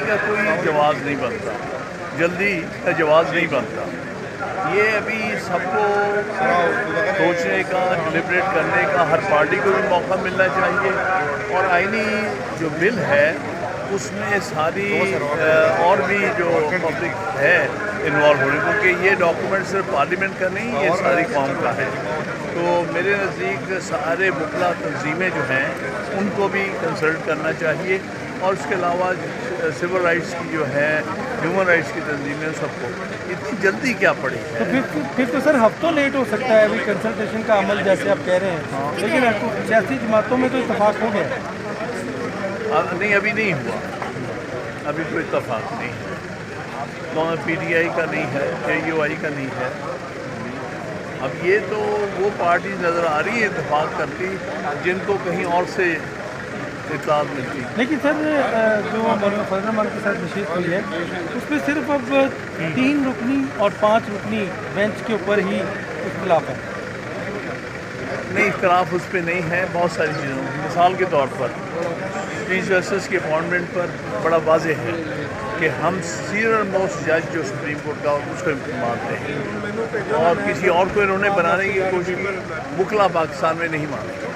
کا کوئی جواز نہیں بنتا، جلدی کا جواز نہیں بنتا. یہ ابھی سب کو سوچنے کا، ڈیلیبریٹ کرنے کا، ہر پارٹی کو بھی موقع ملنا چاہیے. اور آئینی جو بل ہے اس میں ساری اور بھی جو پبلک ہے انوالو ہو رہی، کیونکہ یہ ڈاکومنٹ صرف پارلیمنٹ کا نہیں، یہ ساری قوم کا ہے. تو میرے نزدیک سارے وکلا تنظیمیں جو ہیں ان کو بھی کنسلٹ کرنا چاہیے، اور اس کے علاوہ سول رائٹس کی جو ہے، ہیومن رائٹس کی تنظیمیں، سب کو اتنی جلدی کیا پڑی ہے. تو پھر تو سر ہفتوں لیٹ ہو سکتا ہے ابھی کنسلٹیشن کا عمل، جیسے آپ کہہ رہے ہیں، لیکن سیاسی جماعتوں میں تو اتفاق ہو گیا. نہیں، ابھی نہیں ہوا، ابھی کوئی اتفاق نہیں ہے. پی ٹی آئی کا نہیں ہے، اے یو آئی کا نہیں ہے. اب یہ تو وہ پارٹی نظر آ رہی ہے اتفاق کرتی جن کو کہیں اور سے اطلاعات ملتی. لیکن سر جو مولانا فضل الرحمان کے ساتھ نشست ہوئی ہے اس میں صرف اب 3 رکنی اور 5 رکنی بینچ کے اوپر ہی اختلاف ہے. نہیں، اختلاف اس پہ نہیں ہے. بہت ساری چیزوں، مثال کے طور پر چیف جسٹس کی اپائنٹمنٹ پر بڑا واضح ہے کہ ہم سینئر موسٹ جج جو سپریم کورٹ کا اس کو مانتے ہیں، اور کسی اور کو انہوں نے بنانے کی کوشش کی. وکلا پاکستان میں نہیں مانتے.